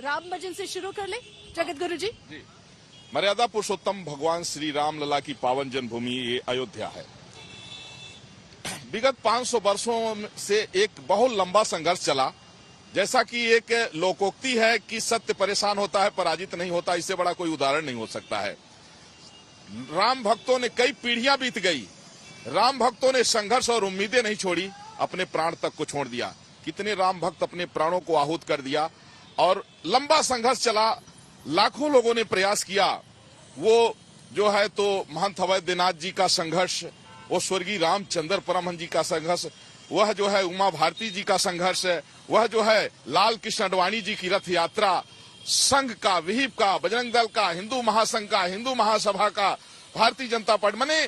राम भजन से शुरू कर ले जगत गुरु जी। मर्यादा पुरुषोत्तम भगवान श्री राम लला की पावन जन्मभूमि ये अयोध्या है। विगत 500 वर्षों से एक बहुत लंबा संघर्ष चला। जैसा कि एक लोकोक्ति है कि सत्य परेशान होता है पराजित नहीं होता, इससे बड़ा कोई उदाहरण नहीं हो सकता है। राम भक्तों ने कई पीढ़ियां बीत गई, राम भक्तों ने संघर्ष और उम्मीदें नहीं छोड़ी, अपने प्राण तक को छोड़ दिया। कितने राम भक्त अपने प्राणों को आहूत कर दिया और लंबा संघर्ष चला। लाखों लोगों ने प्रयास किया। वो जो है तो महंत अवैधनाथ जी का संघर्ष, वो स्वर्गीय रामचंद्र परमहंस जी का संघर्ष, वह जो है उमा भारती जी का संघर्ष, वह जो है लाल कृष्ण अडवाणी जी की रथ यात्रा, संघ का, विहिप का, बजरंग दल का, हिंदू महासंघ का, हिंदू महासभा का, भारतीय जनता पार्टी, माने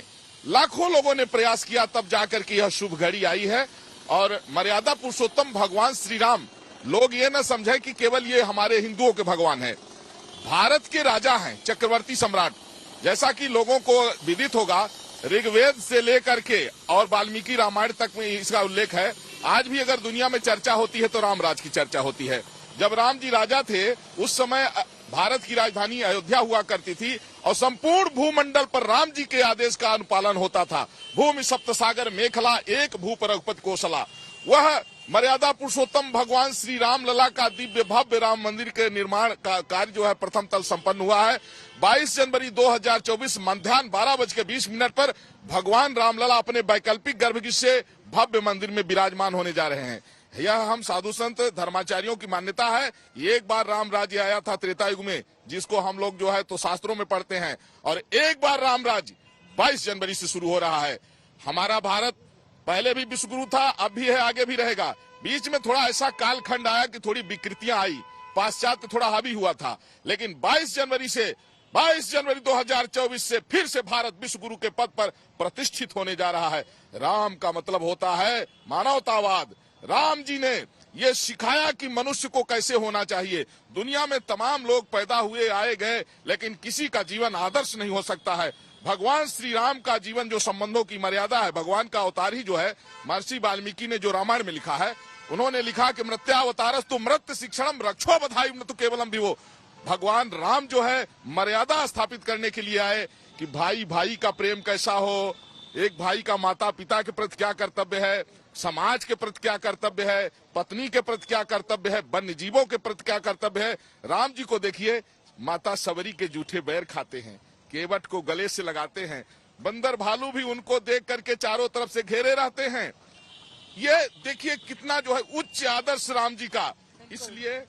लाखों लोगों ने प्रयास किया, तब जाकर के यह शुभ घड़ी आई है। और मर्यादा पुरुषोत्तम भगवान श्री राम, लोग ये न समझे कि केवल ये हमारे हिंदुओं के भगवान है, भारत के राजा हैं, चक्रवर्ती सम्राट। जैसा कि लोगों को विदित होगा, ऋग्वेद से लेकर के और वाल्मीकि रामायण तक में इसका उल्लेख है। आज भी अगर दुनिया में चर्चा होती है तो रामराज की चर्चा होती है। जब राम जी राजा थे उस समय भारत की राजधानी अयोध्या हुआ करती थी और संपूर्ण भूमंडल पर राम जी के आदेश का अनुपालन होता था। भूमि सप्तसागर मेखला, एक भूप रघुपति कोसला। वह मर्यादा पुरुषोत्तम भगवान श्री राम लला का दिव्य भव्य राम मंदिर के निर्माण का कार्य जो है प्रथम तल संपन्न हुआ है। 22 जनवरी 2024 मध्याह्न 12:20 पर भगवान रामलला अपने वैकल्पिक गर्भगृह से भव्य मंदिर में विराजमान होने जा रहे हैं। यह हम साधु संत धर्माचार्यों की मान्यता है। एक बार राम राज्य आया था त्रेता युग में, जिसको हम लोग जो है तो शास्त्रों में पढ़ते हैं, और एक बार राम राज्य 22 जनवरी से शुरू हो रहा है। हमारा भारत पहले भी विश्वगुरु था, अब भी है, आगे भी रहेगा। बीच में थोड़ा ऐसा कालखंड आया कि थोड़ी विकृतियां आई, पाश्चात्य थोड़ा हावी हुआ था, लेकिन 22 जनवरी 2024 से फिर से भारत विश्वगुरु के पद पर प्रतिष्ठित होने जा रहा है। राम का मतलब होता है मानवतावाद। राम जी ने ये सिखाया कि मनुष्य को कैसे होना चाहिए। दुनिया में तमाम लोग पैदा हुए आए गए, लेकिन किसी का जीवन आदर्श नहीं हो सकता है। भगवान श्री राम का जीवन जो संबंधों की मर्यादा है, भगवान का अवतार ही जो है, महर्षि वाल्मीकि ने जो रामायण में लिखा है, उन्होंने लिखा कि मृत्यावतारस्तु मृत्य शिक्षणम रक्षो बधाई न तो केवलम विभो। भगवान राम जो है मर्यादा स्थापित करने के लिए आए कि भाई भाई का प्रेम कैसा हो, एक भाई का माता पिता के प्रति क्या कर्तव्य है, समाज के प्रति क्या कर्तव्य है, पत्नी के प्रति क्या कर्तव्य है, वन्य जीवों के प्रति क्या कर्तव्य है। राम जी को देखिए, माता सबरी के जूठे बैर खाते हैं, केवट को गले से लगाते हैं, बंदर भालू भी उनको देख करके चारों तरफ से घेरे रहते हैं। ये देखिए कितना जो है उच्च आदर्श राम जी का। इसलिए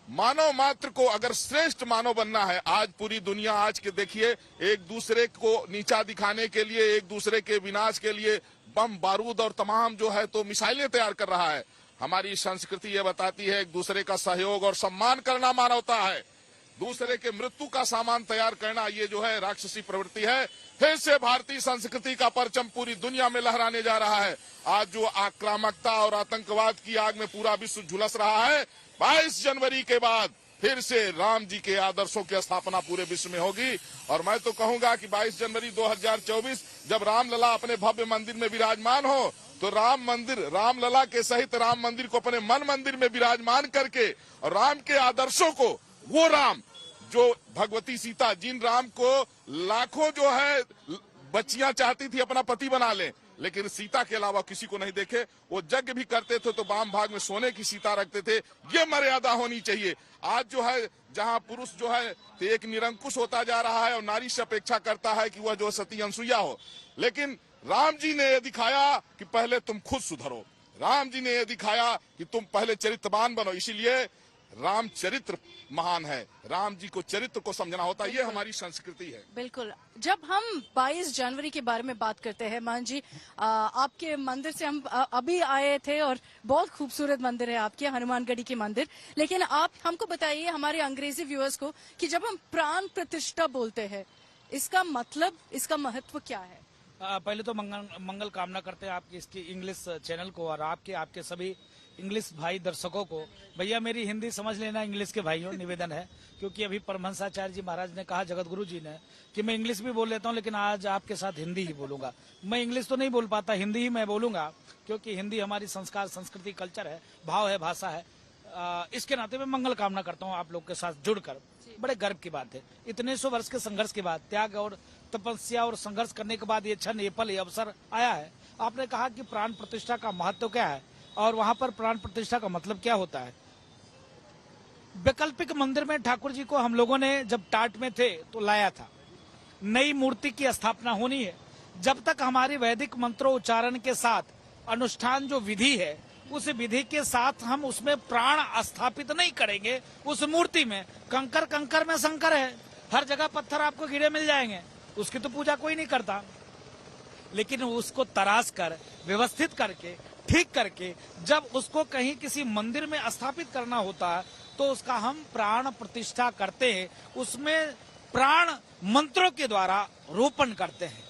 मानव मात्र को अगर श्रेष्ठ मानव बनना है, आज पूरी दुनिया आज के देखिए एक दूसरे को नीचा दिखाने के लिए, एक दूसरे के विनाश के लिए बम बारूद और तमाम जो है तो मिसाइलें तैयार कर रहा है। हमारी संस्कृति ये बताती है एक दूसरे का सहयोग और सम्मान करना मानवता है। दूसरे के मृत्यु का सामान तैयार करना ये जो है राक्षसी प्रवृत्ति है। फिर से भारतीय संस्कृति का परचम पूरी दुनिया में लहराने जा रहा है। आज जो आक्रामकता और आतंकवाद की आग में पूरा विश्व झुलस रहा है, 22 जनवरी के बाद फिर से राम जी के आदर्शों की स्थापना पूरे विश्व में होगी। और मैं तो कहूंगा कि 22 जनवरी 2024 जब रामलला अपने भव्य मंदिर में विराजमान हो, तो राम मंदिर, रामलला के सहित राम मंदिर को अपने मन मंदिर में विराजमान करके और राम के आदर्शों को, वो राम जो भगवती सीता, जिन राम को लाखों जो है बच्चियां चाहती थी अपना पति बना ले, लेकिन सीता के अलावा किसी को नहीं देखे, वो यज्ञ भी करते थे तो वाम भाग में सोने की सीता रखते थे। ये मर्यादा होनी चाहिए। आज जो है जहां पुरुष जो है एक निरंकुश होता जा रहा है और नारी से अपेक्षा करता है कि वह जो सती अनसुईया हो, लेकिन राम जी ने यह दिखाया कि पहले तुम खुद सुधरो। राम जी ने यह दिखाया कि तुम पहले चरित्रवान बनो। इसीलिए राम चरित्र महान है। राम जी को चरित्र को समझना होता है, ये हमारी संस्कृति है। बिल्कुल। जब हम 22 जनवरी के बारे में बात करते हैं, मान जी आपके मंदिर से हम अभी आए थे और बहुत खूबसूरत मंदिर है आपके, हनुमानगढ़ी के मंदिर। लेकिन आप हमको बताइए, हमारे अंग्रेजी व्यूअर्स को, कि जब हम प्राण प्रतिष्ठा बोलते हैं, इसका मतलब, इसका महत्व क्या है? पहले तो मंगल कामना करते हैं आपकी इसकी इंग्लिश चैनल को और आपके सभी इंग्लिश भाई दर्शकों को। भैया मेरी हिंदी समझ लेना इंग्लिश के भाइयों, निवेदन है, क्योंकि अभी परमहंसाचार्य जी महाराज ने कहा, जगत गुरु जी ने, कि मैं इंग्लिश भी बोल लेता हूं, लेकिन आज आपके साथ हिंदी ही बोलूंगा। मैं इंग्लिश तो नहीं बोल पाता, हिंदी ही मैं बोलूंगा, क्योंकि हिंदी हमारी संस्कार, संस्कृति, कल्चर है, भाव है, भाषा है। इसके नाते मैं मंगल कामना करता हूँ आप लोग के साथ जुड़कर। बड़े गर्व की बात है, इतने 100 वर्ष के संघर्ष के बाद, त्याग और तपस्या और संघर्ष करने के बाद ये क्षण, ये पल, ये अवसर आया है। आपने कहा कि प्राण प्रतिष्ठा का महत्व क्या है और वहां पर प्राण प्रतिष्ठा का मतलब क्या होता है। वैकल्पिक मंदिर में ठाकुर जी को हम लोगों ने जब टाट में थे तो लाया था। नई मूर्ति की स्थापना होनी है। जब तक हमारी वैदिक मंत्रोच्चारण के साथ अनुष्ठान जो विधि है, उस विधि के साथ हम उसमें प्राण स्थापित नहीं करेंगे, उस मूर्ति में कंकर कंकर में शंकर है, हर जगह पत्थर आपको गिरे मिल जाएंगे, उसकी तो पूजा कोई नहीं करता। लेकिन उसको तराश कर, व्यवस्थित करके, ठीक करके जब उसको कहीं किसी मंदिर में स्थापित करना होता है तो उसका हम प्राण प्रतिष्ठा करते हैं। उसमें प्राण मंत्रों के द्वारा रोपण करते हैं।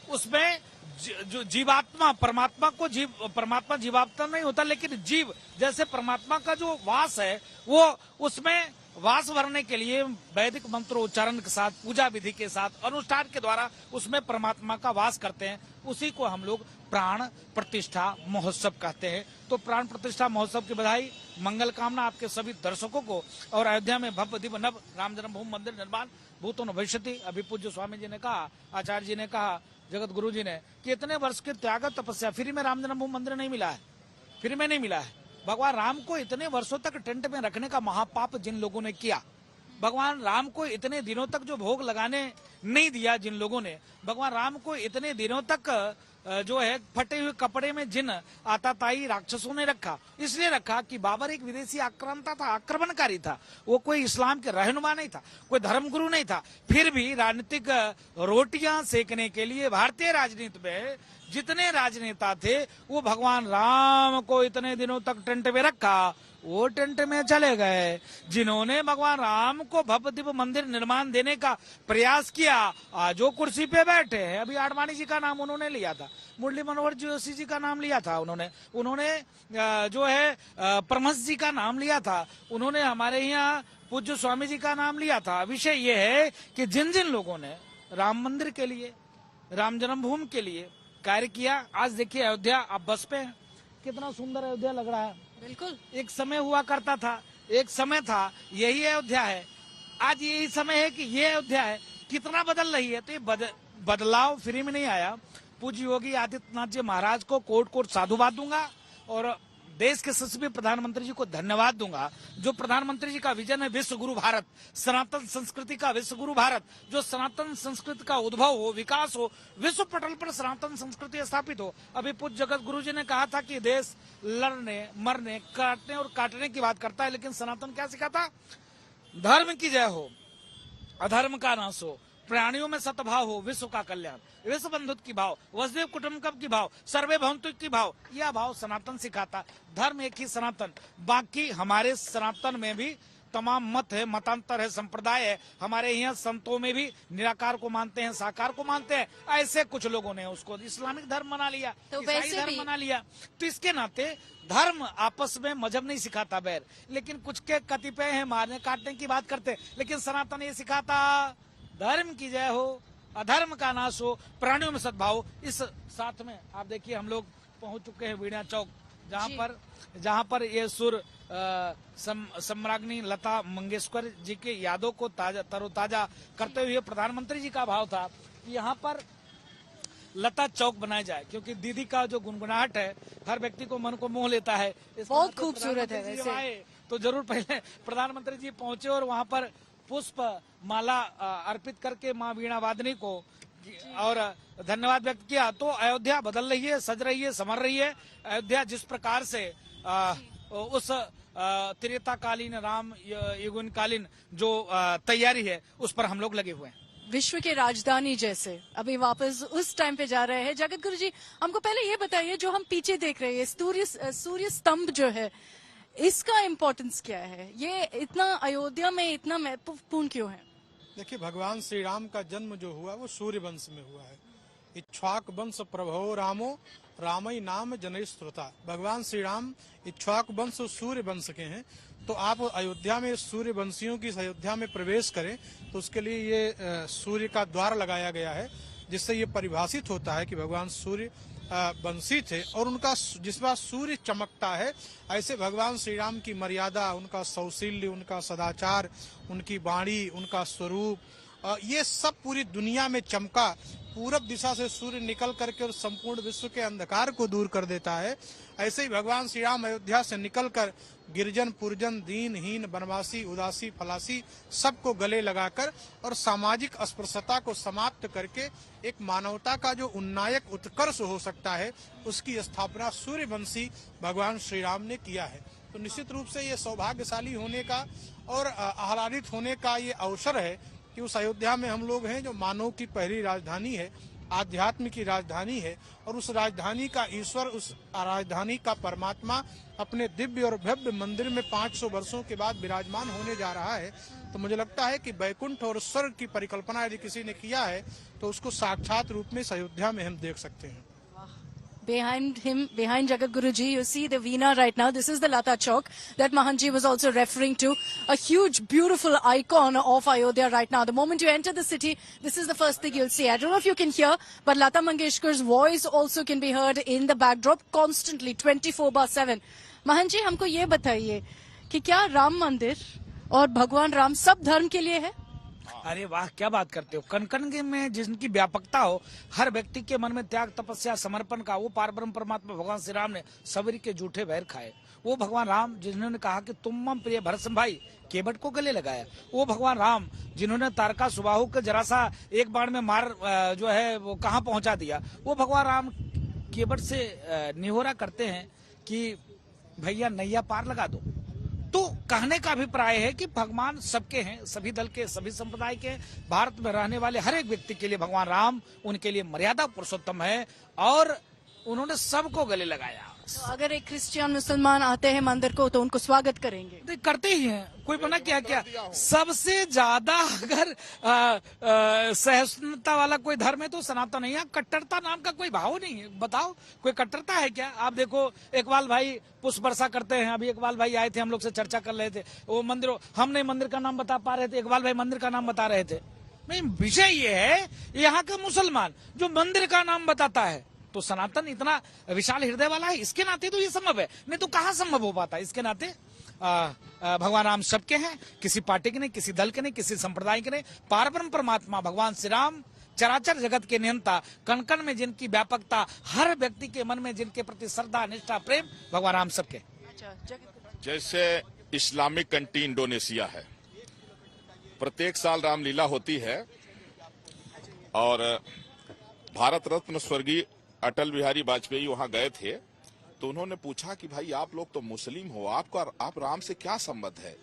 उसमें जो जीवात्मा, परमात्मा जीवात्मा नहीं होता, लेकिन जीव जैसे परमात्मा का जो वास है वो उसमें वास भरने के लिए वैदिक मंत्रोच्चारण के साथ, पूजा विधि के साथ, अनुष्ठान के द्वारा उसमें परमात्मा का वास करते हैं। उसी को हम लोग प्राण प्रतिष्ठा महोत्सव कहते हैं। तो प्राण प्रतिष्ठा महोत्सव की बधाई, मंगल कामना आपके सभी दर्शकों को। और अयोध्या में भव्य दिव्य नव राम जन्मभूमि मंदिर निर्माण भूतो न भविष्यति। अभी पूज्य स्वामी जी ने कहा, आचार्य जी ने कहा, जगत गुरु जी ने, कि इतने वर्ष के त्याग तपस्या, फ्री में राम जन्मभूमि मंदिर नहीं मिला है, फ्री में नहीं मिला है। भगवान राम को इतने वर्षों तक टेंट में रखने का महापाप जिन लोगों ने किया, भगवान राम को इतने दिनों तक जो भोग लगाने नहीं दिया जिन लोगों ने, भगवान राम को इतने दिनों तक जो है फटे हुए कपड़े में जिन आताताई राक्षसों ने रखा, इसलिए रखा कि बाबर एक विदेशी आक्रांता था, आक्रमणकारी था। वो कोई इस्लाम के रहनुमा नहीं था, कोई धर्मगुरु नहीं था। फिर भी राजनीतिक रोटियां सेकने के लिए भारतीय राजनीति में जितने राजनेता थे वो भगवान राम को इतने दिनों तक टेंट में रखा, वो टेंट में चले गए। जिन्होंने भगवान राम को भव्य दिव्य मंदिर निर्माण देने का प्रयास किया, आज वो कुर्सी पे बैठे हैं। अभी आडवाणी जी का नाम उन्होंने लिया था, मुरली मनोहर जोशी जी का नाम लिया था उन्होंने जो है परमहंस जी का नाम लिया था, उन्होंने हमारे यहाँ पूज्य स्वामी जी का नाम लिया था। विषय ये है कि जिन जिन लोगों ने राम मंदिर के लिए, राम जन्मभूमि के लिए कार्य किया, आज देखिए अयोध्या आप बस पे हैं, कितना सुंदर अयोध्या लग रहा है। बिल्कुल, एक समय हुआ करता था, एक समय था यही अयोध्या है, आज यही समय है कि ये अयोध्या है। कितना बदल रही है। तो ये बदलाव फ्री में नहीं आया। पूज्य योगी आदित्यनाथ जी महाराज को कोट कोट साधुवाद दूंगा और देश के यशस्वी प्रधानमंत्री जी को धन्यवाद दूंगा। जो प्रधानमंत्री जी का विजन है विश्व गुरु भारत, सनातन संस्कृति का विश्व गुरु भारत, जो सनातन संस्कृति का उद्भव हो, विकास हो, विश्व पटल पर सनातन संस्कृति स्थापित हो। अभी पूज्य जगत गुरु जी ने कहा था कि देश लड़ने, मरने, काटने और काटने की बात करता है, लेकिन सनातन क्या सिखाता? धर्म की जय हो, अधर्म का नाश हो, प्राणियों में सतभाव हो, विश्व का कल्याण, विश्व बंधुत्व की भाव, वसुदेव कुटुंबकम की भाव, सर्वे भवन्तु की भाव, यह भाव सनातन सिखाता। धर्म एक ही सनातन, बाकी हमारे सनातन में भी तमाम मत है, मतांतर है, संप्रदाय है। हमारे यहाँ संतों में भी निराकार को मानते हैं, साकार को मानते हैं। ऐसे कुछ लोगों ने उसको इस्लामिक धर्म बना लिया, तो ईसाई धर्म बना लिया। तो इसके नाते धर्म आपस में मजहब नहीं सिखाता बैर, लेकिन कुछ के कतिपय है मारने काटने की बात करते, लेकिन सनातन ये सिखाता धर्म की जय हो, अधर्म का नाश हो, प्राणियों में सद्भाव। इस साथ में आप देखिए हम लोग पहुंच चुके हैं वीणा चौक, जहां पर ये सुर सम्राज्ञी लता मंगेशकर जी के यादों को तरोताजा करते हुए प्रधानमंत्री जी का भाव था कि यहाँ पर लता चौक बनाया जाए, क्योंकि दीदी का जो गुनगुनाहट है हर व्यक्ति को मन को मोह लेता है। बहुत खूबसूरत है। वैसे तो जरूर पहले प्रधानमंत्री जी पहुंचे और वहां पर पुष्प माला अर्पित करके माँ वीणा वादनी को और धन्यवाद व्यक्त किया। तो अयोध्या बदल रही है, सज रही है, संवर रही है। अयोध्या जिस प्रकार से उस त्रेताकालीन राम युगन कालीन जो तैयारी है उस पर हम लोग लगे हुए हैं। विश्व की राजधानी जैसे अभी वापस उस टाइम पे जा रहे हैं। जगत गुरु जी, हमको पहले ये बताइए, जो हम पीछे देख रहे हैं सूर्य स्तंभ जो है, इसका इम्पोर्टेंस क्या है? ये इतना अयोध्या में इतना महत्वपूर्ण क्यों है? देखिए, भगवान श्री राम का जन्म जो हुआ वो सूर्य वंश में हुआ है। इक्ष्वाक वंश प्रभो रामो रामई नाम जनई श्रोता। भगवान श्री राम इक्ष्वाक वंश और सूर्य वंश के हैं। तो आप अयोध्या में सूर्य वंशियों की अयोध्या में प्रवेश करें तो उसके लिए ये सूर्य का द्वार लगाया गया है, जिससे ये परिभाषित होता है कि भगवान सूर्य वंशी थे और उनका जिस बात सूर्य चमकता है, ऐसे भगवान श्री राम की मर्यादा, उनका सौशील्य, उनका सदाचार, उनकी वाणी, उनका स्वरूप, ये सब पूरी दुनिया में चमका। पूरब दिशा से सूर्य निकल करके और संपूर्ण विश्व के अंधकार को दूर कर देता है। ऐसे ही भगवान श्री राम अयोध्या से निकलकर गिरजन, पुरजन, दीनहीन, वनवासी, उदासी, फलासी सबको गले लगाकर और सामाजिक अस्पृश्यता को समाप्त करके एक मानवता का जो उन्नायक उत्कर्ष हो सकता है, उसकी स्थापना सूर्यवंशी भगवान श्री राम ने किया है। तो निश्चित रूप से ये सौभाग्यशाली होने का और आह्लादित होने का ये अवसर है कि उस अयोध्या में हम लोग हैं जो मानव की पहली राजधानी है, आध्यात्म की राजधानी है, और उस राजधानी का ईश्वर, उस राजधानी का परमात्मा अपने दिव्य और भव्य मंदिर में 500 वर्षों के बाद विराजमान होने जा रहा है। तो मुझे लगता है कि वैकुंठ और स्वर्ग की परिकल्पना यदि किसी ने किया है तो उसको साक्षात रूप में इस अयोध्या में हम देख सकते हैं। Behind him, behind Jagat Guruji, you see the Veena right now. This is the Lata Chowk that Mahanji was also referring to. A huge, beautiful icon of Ayodhya right now. The moment you enter the city, this is the first thing you'll see. I don't know if you can hear, but Lata Mangeshkar's voice also can be heard in the backdrop constantly, 24/7. Mahanji, हमको ये बताइए कि क्या राम मंदिर और भगवान राम सब धर्म के लिए है? अरे वाह, क्या बात करते हो। कण में जिनकी व्यापकता हो, हर व्यक्ति के मन में त्याग, तपस्या, समर्पण का, वो पारब्रह्म परमात्मा भगवान श्री राम ने सबरी के झूठे वैर खाए। वो भगवान राम जिन्होंने कहा कि तुम मम प्रिय भरत भाई, केवट को गले लगाया। वो भगवान राम जिन्होंने तारका सुबाहु के जरा सा एक बाण में मार जो है वो कहाँ पहुंचा दिया। वो भगवान राम केवट से निहोरा करते हैं कि भैया नैया पार लगा दो। तो कहने का अभिप्राय है कि भगवान सबके हैं, सभी दल के, सभी संप्रदाय के, भारत में रहने वाले हर एक व्यक्ति के लिए भगवान राम उनके लिए मर्यादा पुरुषोत्तम है और उन्होंने सबको गले लगाया। तो अगर एक क्रिश्चियन मुसलमान आते हैं मंदिर को तो उनको स्वागत करेंगे? तो करते ही हैं, कोई बना क्या क्या। सबसे ज्यादा अगर सहिष्णुता वाला कोई धर्म है तो सनातन है। यहाँ कट्टरता नाम का कोई भाव नहीं है। बताओ कोई कट्टरता है क्या? आप देखो इकबाल भाई पुष्प वर्षा करते हैं। अभी इकबाल भाई आए थे, हम लोग से चर्चा कर रहे थे। वो मंदिर, हम नहीं मंदिर का नाम बता पा रहे थे, इकबाल भाई मंदिर का नाम बता रहे थे। विषय ये है, यहाँ का मुसलमान जो मंदिर का नाम बताता है तो सनातन इतना विशाल हृदय वाला है, इसके नाते तो ये संभव है, नहीं तो कहाँ संभव हो पाता। इसके नाते भगवान राम सबके हैं, किसी पार्टी के नहीं, किसी दल के नहीं, किसी संप्रदाय के नहीं। पारब्रह्म परमात्मा भगवान श्री राम चराचर जगत के नियंता, कण में जिनकी व्यापकता, हर व्यक्ति के मन में जिनके प्रति श्रद्धा, निष्ठा, प्रेम, भगवान राम सबके। जैसे इस्लामिक कंट्री इंडोनेशिया है, प्रत्येक साल रामलीला होती है और भारत रत्न स्वर्गीय अटल बिहारी वाजपेयी वहां गए थे तो उन्होंने पूछा कि भाई आप लोग तो मुस्लिम हो, आप राम से क्या संबंध है?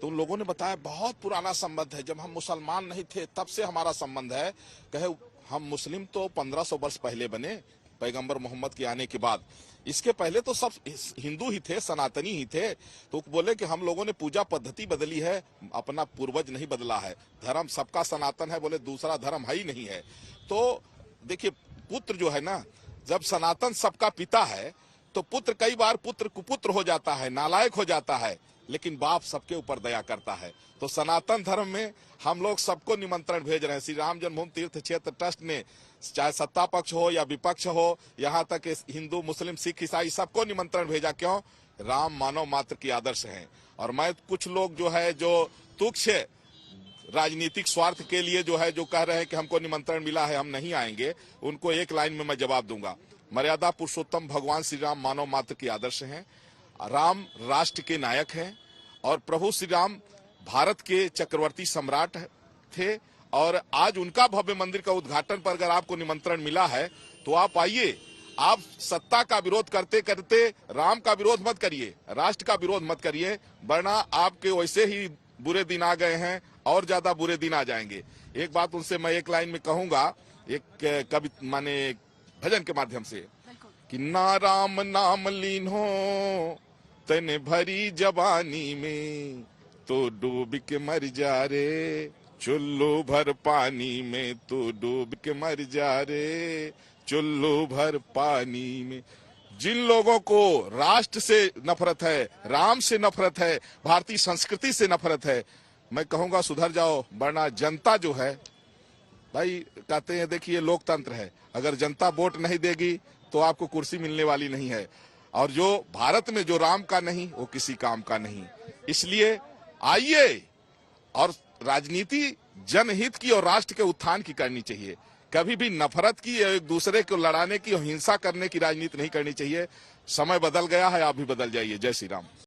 तो उन लोगों ने बताया बहुत पुराना संबंध है, जब हम मुसलमान नहीं थे तब से हमारा संबंध है। कहे हम मुस्लिम तो 1500 वर्ष पहले बने, पैगंबर मोहम्मद के आने के बाद। इसके पहले तो सब हिंदू ही थे, सनातनी ही थे। तो बोले कि हम लोगों ने पूजा पद्धति बदली है, अपना पूर्वज नहीं बदला है। धर्म सबका सनातन है, बोले दूसरा धर्म है ही नहीं है। तो देखिए पुत्र जो है ना, जब सनातन सबका पिता है तो पुत्र कई बार पुत्र कुपुत्र हो जाता है, नालायक हो जाता है, लेकिन बाप सबके ऊपर दया करता है। तो सनातन धर्म में हम लोग सबको निमंत्रण भेज रहे हैं। श्री राम जन्मभूमि तीर्थ क्षेत्र ट्रस्ट ने चाहे सत्ता पक्ष हो या विपक्ष हो, यहाँ तक हिंदू, मुस्लिम, सिख, ईसाई सबको निमंत्रण भेजा। क्यों? राम मानव मात्र की आदर्श हैं। और मैं कुछ लोग जो है जो तुच्छ राजनीतिक स्वार्थ के लिए जो है जो कह रहे हैं कि हमको निमंत्रण मिला है हम नहीं आएंगे, उनको एक लाइन में मैं जवाब दूंगा। मर्यादा पुरुषोत्तम भगवान श्री राम मानव मात्र की आदर्श हैं। राम राष्ट्र के नायक हैं और प्रभु श्री राम भारत के चक्रवर्ती सम्राट थे। और आज उनका भव्य मंदिर का उद्घाटन पर अगर आपको निमंत्रण मिला है तो आप आइए। आप सत्ता का विरोध करते करते राम का विरोध मत करिए, राष्ट्र का विरोध मत करिए, वरना आपके वैसे ही बुरे दिन आ गए हैं और ज्यादा बुरे दिन आ जाएंगे। एक बात उनसे मैं एक लाइन में कहूंगा, एक कवि माने भजन के माध्यम से, कि ना राम नाम लीन हो तने भरी जवानी में, तो डूब के मर जा रे चुल्लू भर पानी में, तो डूब के मर जा रे चुल्लू भर पानी में। जिन लोगों को राष्ट्र से नफरत है, राम से नफरत है, भारतीय संस्कृति से नफरत है, मैं कहूंगा सुधर जाओ, वरना जनता जो है, भाई कहते हैं देखिए लोकतंत्र है, अगर जनता वोट नहीं देगी तो आपको कुर्सी मिलने वाली नहीं है। और जो भारत में जो राम का नहीं वो किसी काम का नहीं। इसलिए आइए और राजनीति जनहित की और राष्ट्र के उत्थान की करनी चाहिए। कभी भी नफरत की, एक दूसरे को लड़ाने की और हिंसा करने की राजनीति नहीं करनी चाहिए। समय बदल गया है, आप भी बदल जाइए। जय श्री राम।